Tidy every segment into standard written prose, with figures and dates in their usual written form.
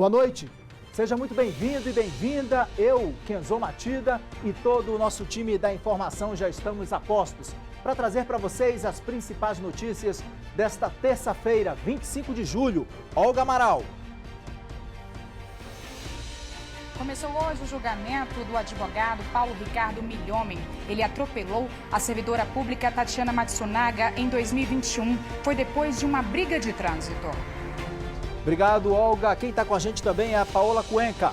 Boa noite, seja muito bem-vindo e bem-vinda. Eu, Kenzo Matida, e todo o nosso time da informação já estamos a postos para trazer para vocês as principais notícias desta terça-feira, 25 de julho. Olga Amaral. Começou hoje o julgamento do advogado Paulo Ricardo Milhomem. Ele atropelou a servidora pública Tatiana Matsunaga em 2021. Foi depois de uma briga de trânsito. Obrigado, Olga. Quem está com a gente também é a Paola Cuenca.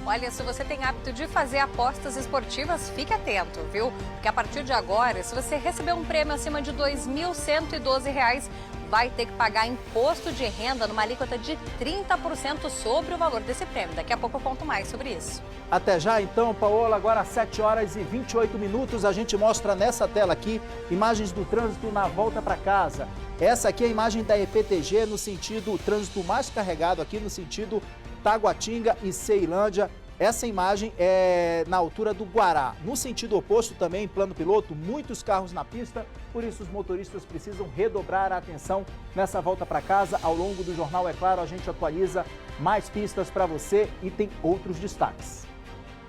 Olha, se você tem hábito de fazer apostas esportivas, fique atento, viu? Porque a partir de agora, se você receber um prêmio acima de R$ 2.112, vai ter que pagar imposto de renda numa alíquota de 30% sobre o valor desse prêmio. Daqui a pouco eu conto mais sobre isso. Até já então, Paola, agora às 7h28, a gente mostra nessa tela aqui imagens do trânsito na volta para casa. Essa aqui é a imagem da EPTG no sentido, o trânsito mais carregado aqui no sentido Taguatinga e Ceilândia. Essa imagem é na altura do Guará. No sentido oposto também, em plano piloto, muitos carros na pista, por isso os motoristas precisam redobrar a atenção nessa volta para casa. Ao longo do jornal, é claro, a gente atualiza mais pistas para você e tem outros destaques.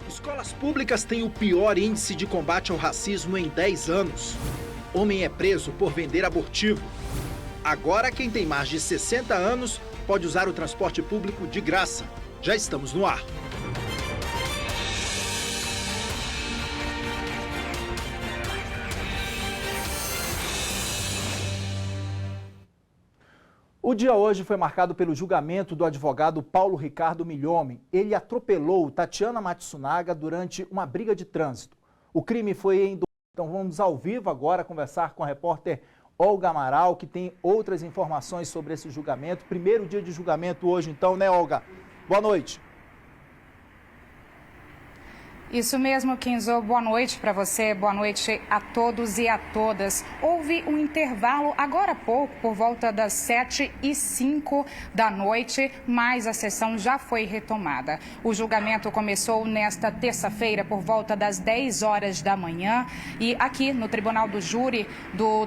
Escolas públicas têm o pior índice de combate ao racismo em 10 anos. Homem é preso por vender abortivo. Agora quem tem mais de 60 anos pode usar o transporte público de graça. Já estamos no ar. O dia hoje foi marcado pelo julgamento do advogado Paulo Ricardo Milhomem. Ele atropelou Tatiana Matsunaga durante uma briga de trânsito. O crime foi em... Então vamos ao vivo agora conversar com a repórter Olga Amaral, que tem outras informações sobre esse julgamento. Primeiro dia de julgamento hoje então, né, Olga? Boa noite. Isso mesmo, Kenzo. Boa noite para você, boa noite a todos e a todas. Houve um intervalo agora há pouco, por volta das 7h05 da noite, mas a sessão já foi retomada. O julgamento começou nesta terça-feira, por volta das 10 horas da manhã, e aqui no Tribunal do Júri do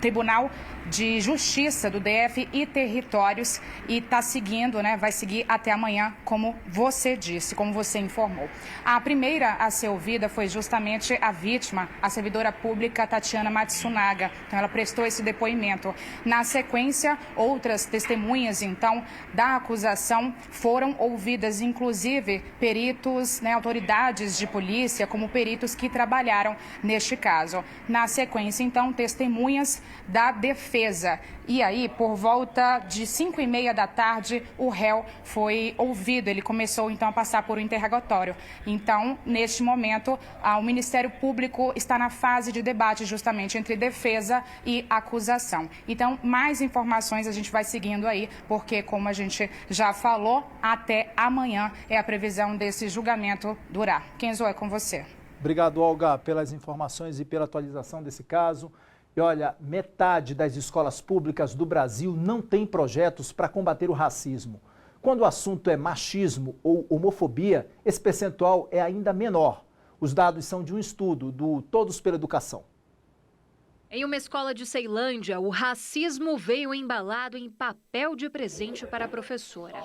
Tribunal de Justiça do DF e Territórios, e está seguindo, né? Vai seguir até amanhã, como você disse, como você informou. A primeira a ser ouvida foi justamente a vítima, a servidora pública Tatiana Matsunaga. Então, ela prestou esse depoimento. Na sequência, outras testemunhas, então, da acusação foram ouvidas, inclusive peritos, né, autoridades de polícia, como peritos que trabalharam neste caso. Na sequência, então, testemunhas da defesa. E aí, por volta de 5h30 da tarde, o réu foi ouvido. Ele começou, então, a passar por um interrogatório. Então, neste momento, o Ministério Público está na fase de debate justamente entre defesa e acusação. Então, mais informações a gente vai seguindo aí, porque, como a gente já falou, até amanhã é a previsão desse julgamento durar. Kenzo, é com você. Obrigado, Olga, pelas informações e pela atualização desse caso. E olha, metade das escolas públicas do Brasil não tem projetos para combater o racismo. Quando o assunto é machismo ou homofobia, esse percentual é ainda menor. Os dados são de um estudo do Todos pela Educação. Em uma escola de Ceilândia, o racismo veio embalado em papel de presente para a professora.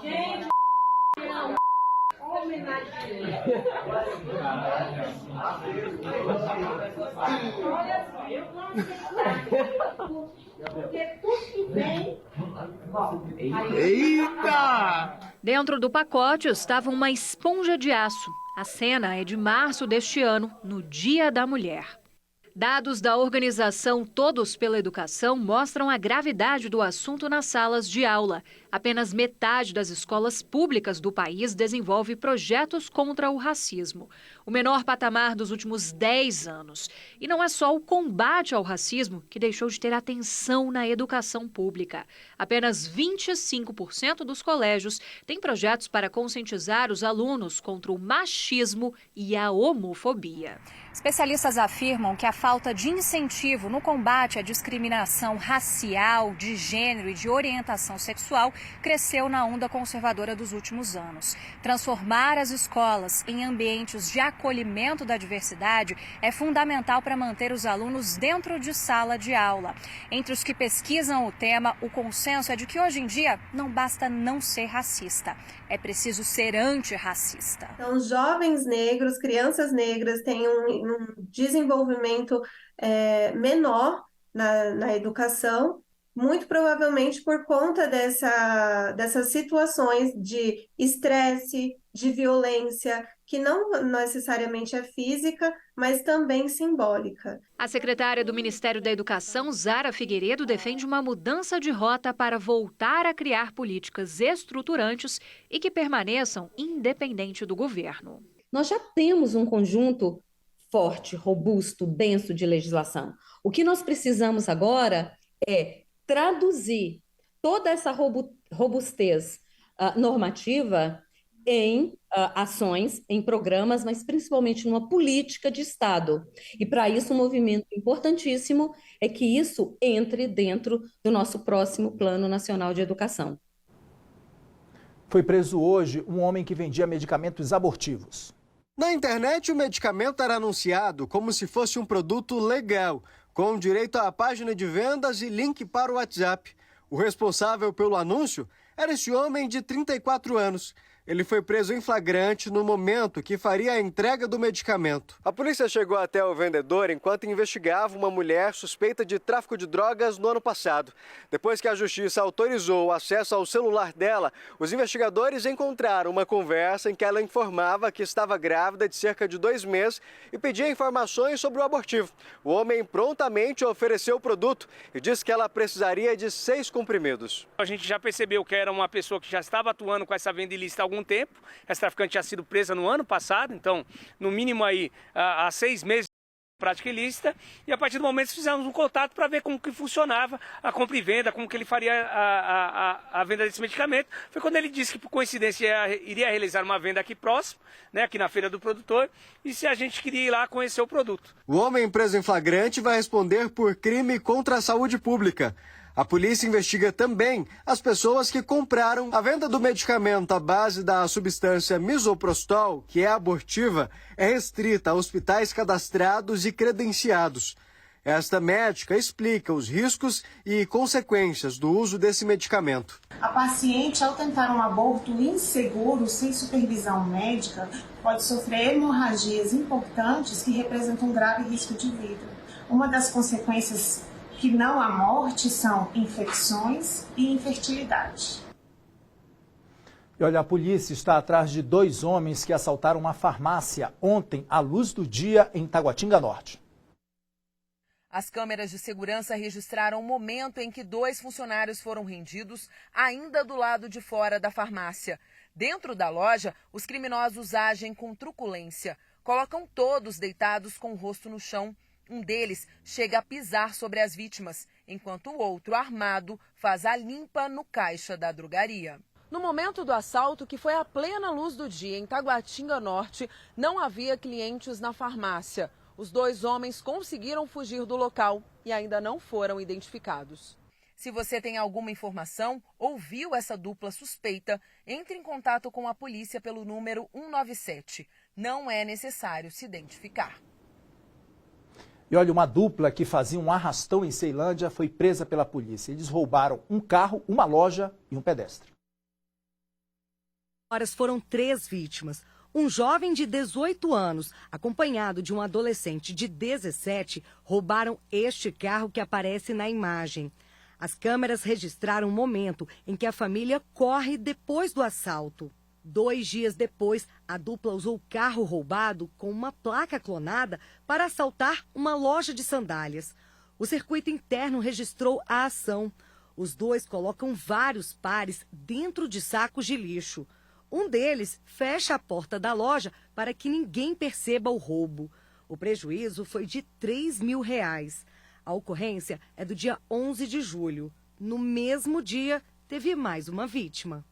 Eita! Dentro do pacote estava uma esponja de aço. A cena é de março deste ano, no Dia da Mulher. Dados da organização Todos pela Educação mostram a gravidade do assunto nas salas de aula. Apenas metade das escolas públicas do país desenvolve projetos contra o racismo, o menor patamar dos últimos 10 anos. E não é só o combate ao racismo que deixou de ter atenção na educação pública. Apenas 25% dos colégios têm projetos para conscientizar os alunos contra o machismo e a homofobia. Especialistas afirmam que a falta de incentivo no combate à discriminação racial, de gênero e de orientação sexual cresceu na onda conservadora dos últimos anos. Transformar as escolas em ambientes de acolhimento da diversidade é fundamental para manter os alunos dentro de sala de aula. Entre os que pesquisam o tema, o consenso é de que hoje em dia não basta não ser racista, é preciso ser antirracista. Então, jovens negros, crianças negras têm um desenvolvimento menor na educação, muito provavelmente por conta dessas situações de estresse, de violência, que não necessariamente é física, mas também simbólica. A secretária do Ministério da Educação, Zara Figueiredo, defende uma mudança de rota para voltar a criar políticas estruturantes e que permaneçam independente do governo. Nós já temos um conjunto forte, robusto, denso de legislação. O que nós precisamos agora é traduzir toda essa robustez normativa em ações, em programas, mas principalmente numa política de Estado. E para isso um movimento importantíssimo é que isso entre dentro do nosso próximo Plano Nacional de Educação. Foi preso hoje um homem que vendia medicamentos abortivos. Na internet, o medicamento era anunciado como se fosse um produto legal, com direito à página de vendas e link para o WhatsApp. O responsável pelo anúncio era esse homem de 34 anos. Ele foi preso em flagrante no momento que faria a entrega do medicamento. A polícia chegou até o vendedor enquanto investigava uma mulher suspeita de tráfico de drogas no ano passado. Depois que a justiça autorizou o acesso ao celular dela, os investigadores encontraram uma conversa em que ela informava que estava grávida de cerca de 2 meses e pedia informações sobre o abortivo. O homem prontamente ofereceu o produto e disse que ela precisaria de 6 comprimidos. A gente já percebeu que era uma pessoa que já estava atuando com essa venda ilícita há algum tempo. Essa traficante tinha sido presa no ano passado, então, no mínimo aí, há 6 meses de prática ilícita. E a partir do momento fizemos um contato para ver como que funcionava a compra e venda, como que ele faria a venda desse medicamento. Foi quando ele disse que, por coincidência, iria realizar uma venda aqui próximo, né, aqui na feira do produtor, e se a gente queria ir lá conhecer o produto. O homem preso em flagrante vai responder por crime contra a saúde pública. A polícia investiga também as pessoas que compraram. A venda do medicamento à base da substância misoprostol, que é abortiva, é restrita a hospitais cadastrados e credenciados. Esta médica explica os riscos e consequências do uso desse medicamento. A paciente, ao tentar um aborto inseguro, sem supervisão médica, pode sofrer hemorragias importantes que representam um grave risco de vida. Uma das consequências que não há morte são infecções e infertilidade. E olha, a polícia está atrás de 2 homens que assaltaram uma farmácia ontem, à luz do dia, em Taguatinga Norte. As câmeras de segurança registraram o momento em que 2 funcionários foram rendidos, ainda do lado de fora da farmácia. Dentro da loja, os criminosos agem com truculência. Colocam todos deitados com o rosto no chão. Um deles chega a pisar sobre as vítimas, enquanto o outro, armado, faz a limpa no caixa da drogaria. No momento do assalto, que foi à plena luz do dia em Taguatinga Norte, não havia clientes na farmácia. Os 2 homens conseguiram fugir do local e ainda não foram identificados. Se você tem alguma informação ou viu essa dupla suspeita, entre em contato com a polícia pelo número 197. Não é necessário se identificar. E olha, uma dupla que fazia um arrastão em Ceilândia foi presa pela polícia. Eles roubaram um carro, uma loja e um pedestre. Foram 3 vítimas. Um jovem de 18 anos, acompanhado de um adolescente de 17, roubaram este carro que aparece na imagem. As câmeras registraram o momento em que a família corre depois do assalto. 2 dias depois, a dupla usou o carro roubado com uma placa clonada para assaltar uma loja de sandálias. O circuito interno registrou a ação. Os 2 colocam vários pares dentro de sacos de lixo. Um deles fecha a porta da loja para que ninguém perceba o roubo. O prejuízo foi de R$3.000. A ocorrência é do dia 11 de julho. No mesmo dia, teve mais uma vítima.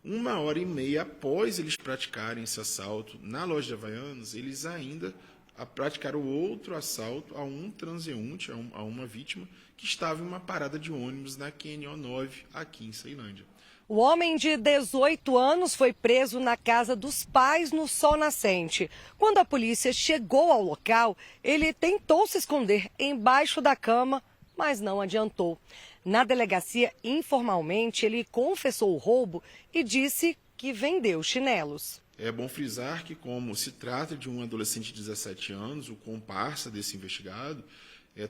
1h30 após eles praticarem esse assalto na loja de Havaianas, eles ainda a praticar o outro assalto a um transeunte, a uma vítima, que estava em uma parada de ônibus na QNO 9, aqui em Ceilândia. O homem de 18 anos foi preso na casa dos pais no Sol Nascente. Quando a polícia chegou ao local, ele tentou se esconder embaixo da cama, mas não adiantou. Na delegacia, informalmente, ele confessou o roubo e disse que vendeu chinelos. É bom frisar que, como se trata de um adolescente de 17 anos, o comparsa desse investigado,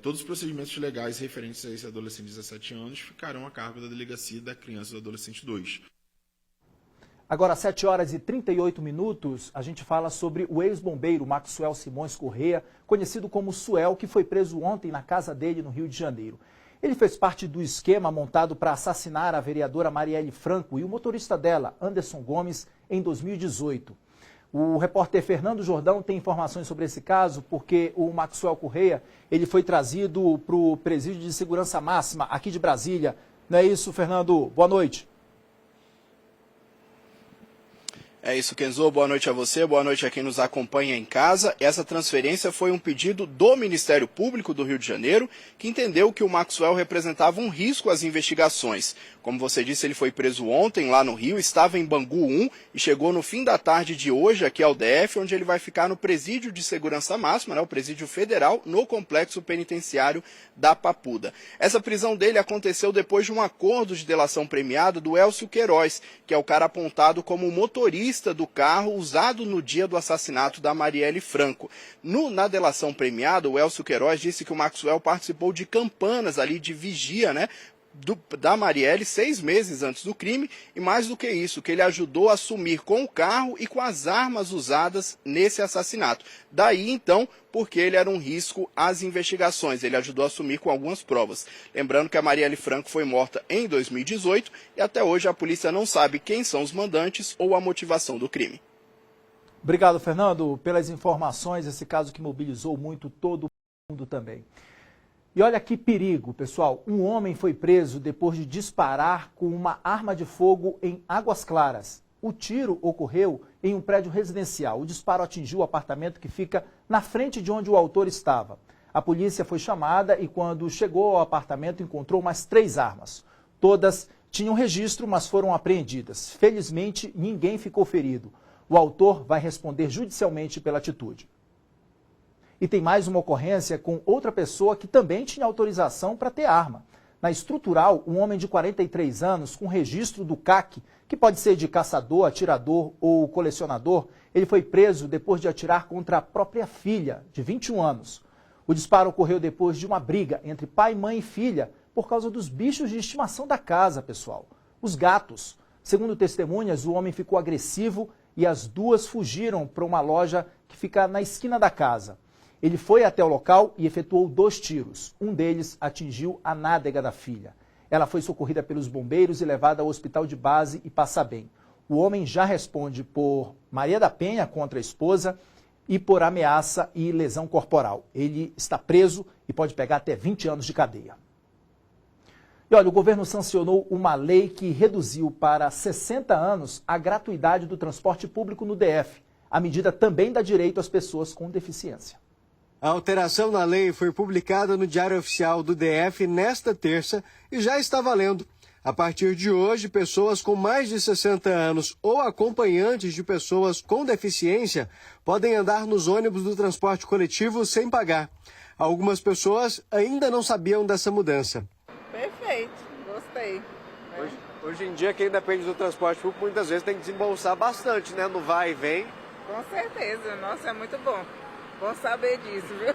todos os procedimentos legais referentes a esse adolescente de 17 anos ficarão a cargo da Delegacia da Criança e do Adolescente 2. Agora, às 7 horas e 38 minutos, a gente fala sobre o ex-bombeiro Maxwell Simões Corrêa, conhecido como Suel, que foi preso ontem na casa dele no Rio de Janeiro. Ele fez parte do esquema montado para assassinar a vereadora Marielle Franco e o motorista dela, Anderson Gomes, em 2018. O repórter Fernando Jordão tem informações sobre esse caso, porque o Maxwell Corrêa, ele foi trazido para o Presídio de Segurança Máxima aqui de Brasília. Não é isso, Fernando? Boa noite. É isso, Kenzo. Boa noite a você, boa noite a quem nos acompanha em casa. Essa transferência foi um pedido do Ministério Público do Rio de Janeiro, que entendeu que o Maxwell representava um risco às investigações. Como você disse, ele foi preso ontem lá no Rio, estava em Bangu 1 e chegou no fim da tarde de hoje aqui ao DF, onde ele vai ficar no Presídio de Segurança Máxima, o Presídio Federal, no Complexo Penitenciário da Papuda. Essa prisão dele aconteceu depois de um acordo de delação premiada do Elcio Queiroz, que é o cara apontado como motorista do carro usado no dia do assassinato da Marielle Franco. Na delação premiada, o Elcio Queiroz disse que o Maxwell participou de campanas ali de vigia, da Marielle 6 meses antes do crime, e mais do que isso, que ele ajudou a sumir com o carro e com as armas usadas nesse assassinato. Daí, então, porque ele era um risco às investigações, ele ajudou a sumir com algumas provas. Lembrando que a Marielle Franco foi morta em 2018 e até hoje a polícia não sabe quem são os mandantes ou a motivação do crime. Obrigado, Fernando, pelas informações, esse caso que mobilizou muito todo mundo também. E olha que perigo, pessoal. Um homem foi preso depois de disparar com uma arma de fogo em Águas Claras. O tiro ocorreu em um prédio residencial. O disparo atingiu o apartamento que fica na frente de onde o autor estava. A polícia foi chamada e, quando chegou ao apartamento, encontrou mais 3 armas. Todas tinham registro, mas foram apreendidas. Felizmente, ninguém ficou ferido. O autor vai responder judicialmente pela atitude. E tem mais uma ocorrência com outra pessoa que também tinha autorização para ter arma. Na Estrutural, um homem de 43 anos com registro do CAC, que pode ser de caçador, atirador ou colecionador, ele foi preso depois de atirar contra a própria filha, de 21 anos. O disparo ocorreu depois de uma briga entre pai, mãe e filha por causa dos bichos de estimação da casa, pessoal. Os gatos. Segundo testemunhas, o homem ficou agressivo e as duas fugiram para uma loja que fica na esquina da casa. Ele foi até o local e efetuou 2 tiros. Um deles atingiu a nádega da filha. Ela foi socorrida pelos bombeiros e levada ao hospital de base e passa bem. O homem já responde por Maria da Penha contra a esposa e por ameaça e lesão corporal. Ele está preso e pode pegar até 20 anos de cadeia. E olha, o governo sancionou uma lei que reduziu para 60 anos a gratuidade do transporte público no DF. A medida também dá direito às pessoas com deficiência. A alteração na lei foi publicada no Diário Oficial do DF nesta terça e já está valendo. A partir de hoje, pessoas com mais de 60 anos ou acompanhantes de pessoas com deficiência podem andar nos ônibus do transporte coletivo sem pagar. Algumas pessoas ainda não sabiam dessa mudança. Perfeito, gostei. Hoje em dia, quem depende do transporte público muitas vezes tem que desembolsar bastante, né? No vai e vem. Com certeza, nossa, é muito bom. Bom saber disso, viu?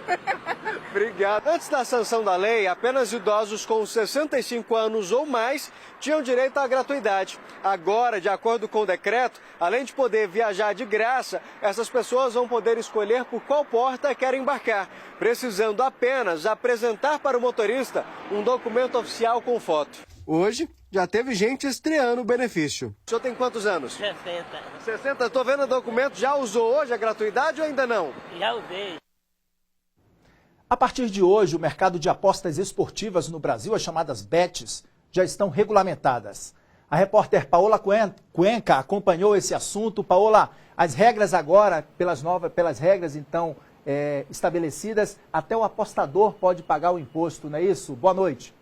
Obrigado. Antes da sanção da lei, apenas idosos com 65 anos ou mais tinham direito à gratuidade. Agora, de acordo com o decreto, além de poder viajar de graça, essas pessoas vão poder escolher por qual porta querem embarcar, precisando apenas apresentar para o motorista um documento oficial com foto. Hoje, já teve gente estreando o benefício. O senhor tem quantos anos? 60. 60? Estou vendo o documento. Já usou hoje a gratuidade ou ainda não? Já usei. A partir de hoje, o mercado de apostas esportivas no Brasil, as chamadas bets, já estão regulamentadas. A repórter Paola Cuenca acompanhou esse assunto. Paola, as regras agora, pelas regras, então, estabelecidas, até o apostador pode pagar o imposto, não é isso? Boa noite.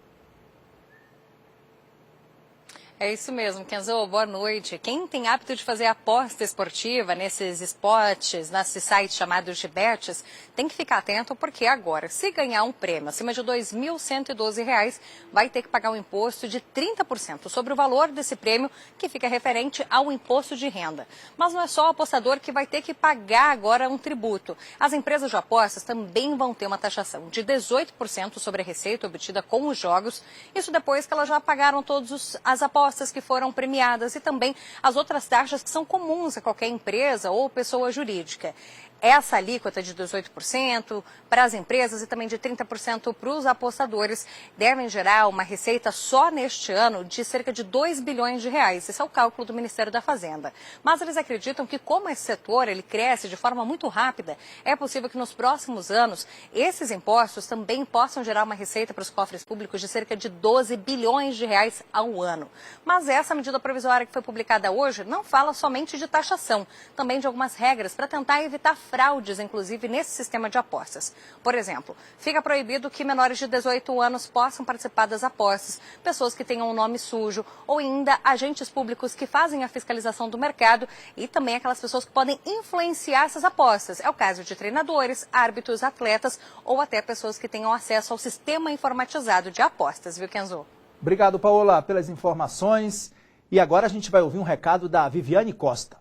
É isso mesmo, Kenzo, boa noite. Quem tem hábito de fazer aposta esportiva nesses spots, nesses sites chamados de bets, tem que ficar atento porque agora, se ganhar um prêmio acima de R$ 2.112, vai ter que pagar um imposto de 30% sobre o valor desse prêmio, que fica referente ao imposto de renda. Mas não é só o apostador que vai ter que pagar agora um tributo. As empresas de apostas também vão ter uma taxação de 18% sobre a receita obtida com os jogos, isso depois que elas já pagaram todas as apostas que foram premiadas e também as outras taxas que são comuns a qualquer empresa ou pessoa jurídica. Essa alíquota de 18% para as empresas e também de 30% para os apostadores devem gerar uma receita só neste ano de cerca de 2 bilhões de reais. Esse é o cálculo do Ministério da Fazenda. Mas eles acreditam que como esse setor ele cresce de forma muito rápida, é possível que nos próximos anos esses impostos também possam gerar uma receita para os cofres públicos de cerca de 12 bilhões de reais ao ano. Mas essa medida provisória que foi publicada hoje não fala somente de taxação, também de algumas regras para tentar evitar fraudes, inclusive, nesse sistema de apostas. Por exemplo, fica proibido que menores de 18 anos possam participar das apostas, pessoas que tenham um nome sujo ou ainda agentes públicos que fazem a fiscalização do mercado e também aquelas pessoas que podem influenciar essas apostas. É o caso de treinadores, árbitros, atletas ou até pessoas que tenham acesso ao sistema informatizado de apostas, viu, Kenzo? Obrigado, Paola, pelas informações. E agora a gente vai ouvir um recado da Viviane Costa.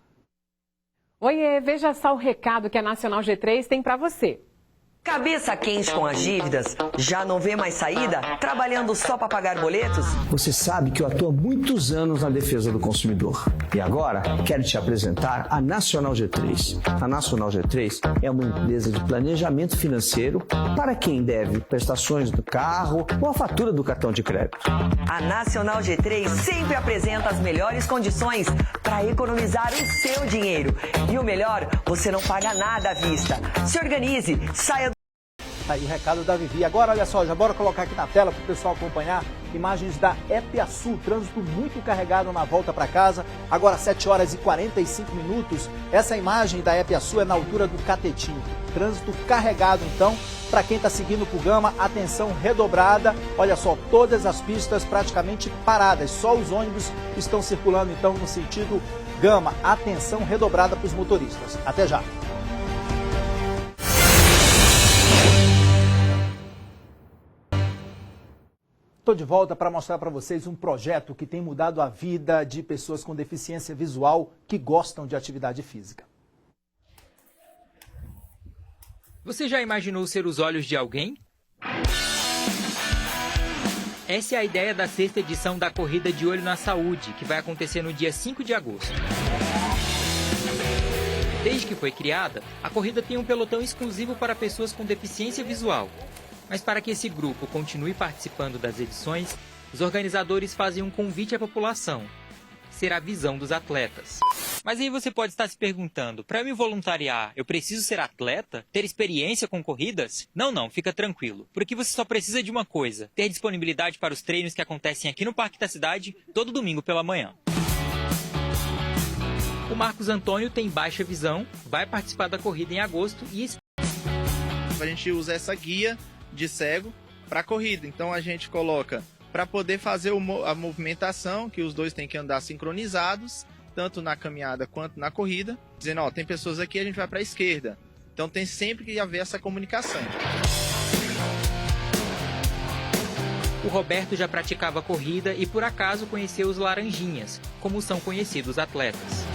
Oiê, veja só o recado que a Nacional G3 tem para você. Cabeça quente com as dívidas? Já não vê mais saída? Trabalhando só para pagar boletos? Você sabe que eu atuo há muitos anos na defesa do consumidor. E agora quero te apresentar a Nacional G3. A Nacional G3 é uma empresa de planejamento financeiro para quem deve prestações do carro ou a fatura do cartão de crédito. A Nacional G3 sempre apresenta as melhores condições para economizar o seu dinheiro. E o melhor, você não paga nada à vista. Se organize, saia do... Aí o recado da Vivi. Agora, olha só, já bora colocar aqui na tela para o pessoal acompanhar imagens da EPIASU, trânsito muito carregado na volta para casa, agora 7 horas e 45 minutos. Essa imagem da EPIASU é na altura do Catetinho. Trânsito carregado, então, para quem está seguindo por Gama, atenção redobrada. Olha só, todas as pistas praticamente paradas, só os ônibus estão circulando, então, no sentido Gama. Atenção redobrada para os motoristas. Até já. Estou de volta para mostrar para vocês um projeto que tem mudado a vida de pessoas com deficiência visual que gostam de atividade física. Você já imaginou ser os olhos de alguém? Essa é a ideia da 6ª edição da Corrida de Olho na Saúde, que vai acontecer no dia 5 de agosto. Desde que foi criada, a corrida tem um pelotão exclusivo para pessoas com deficiência visual. Mas para que esse grupo continue participando das edições, os organizadores fazem um convite à população. Ser a visão dos atletas. Mas aí você pode estar se perguntando, para eu me voluntariar, eu preciso ser atleta? Ter experiência com corridas? Não, fica tranquilo. Porque você só precisa de uma coisa, ter disponibilidade para os treinos que acontecem aqui no Parque da Cidade, todo domingo pela manhã. O Marcos Antônio tem baixa visão, vai participar da corrida em agosto e... A gente usa essa guia de cego para corrida, então a gente coloca para poder fazer a movimentação, que os dois têm que andar sincronizados, tanto na caminhada quanto na corrida, dizendo, ó, tem pessoas aqui, a gente vai para a esquerda, então tem sempre que haver essa comunicação. O Roberto já praticava corrida e por acaso conheceu os Laranjinhas, como são conhecidos os atletas.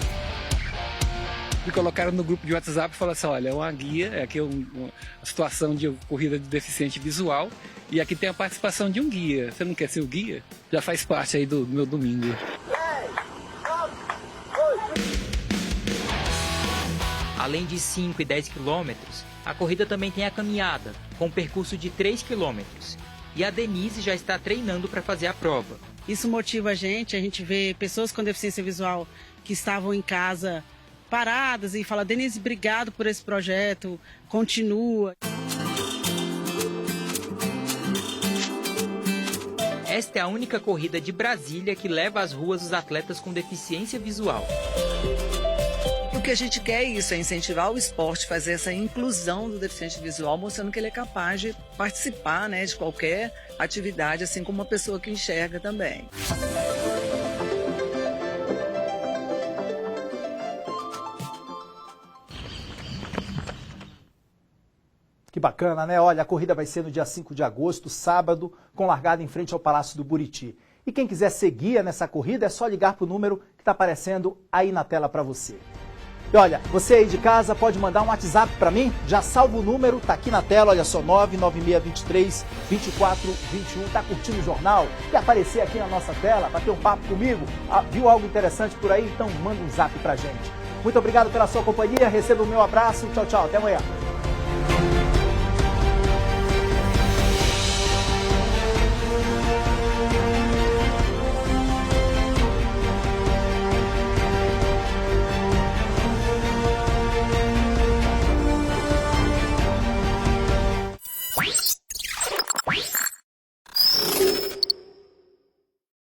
Me colocaram no grupo de WhatsApp e falaram assim, olha, é uma guia, aqui é uma situação de corrida de deficiente visual e aqui tem a participação de um guia. Você não quer ser o guia? Já faz parte aí do meu domingo. Além de 5 e 10 quilômetros, a corrida também tem a caminhada, com um percurso de 3 quilômetros. E a Denise já está treinando para fazer a prova. Isso motiva a gente vê pessoas com deficiência visual que estavam em casa paradas e fala, Denise, obrigado por esse projeto, continua. Esta é a única corrida de Brasília que leva às ruas os atletas com deficiência visual. O que a gente quer é isso, é incentivar o esporte, fazer essa inclusão do deficiente visual, mostrando que ele é capaz de participar, né, de qualquer atividade, assim como uma pessoa que enxerga também. Que bacana, né? Olha, a corrida vai ser no dia 5 de agosto, sábado, com largada em frente ao Palácio do Buriti. E quem quiser ser guia nessa corrida é só ligar para o número que está aparecendo aí na tela para você. E olha, você aí de casa pode mandar um WhatsApp para mim, já salva o número, tá aqui na tela, olha só, 99623-2421, tá curtindo o jornal? Quer aparecer aqui na nossa tela, bater um papo comigo? Viu algo interessante por aí? Então manda um zap pra gente. Muito obrigado pela sua companhia, receba o meu abraço, tchau, tchau, até amanhã.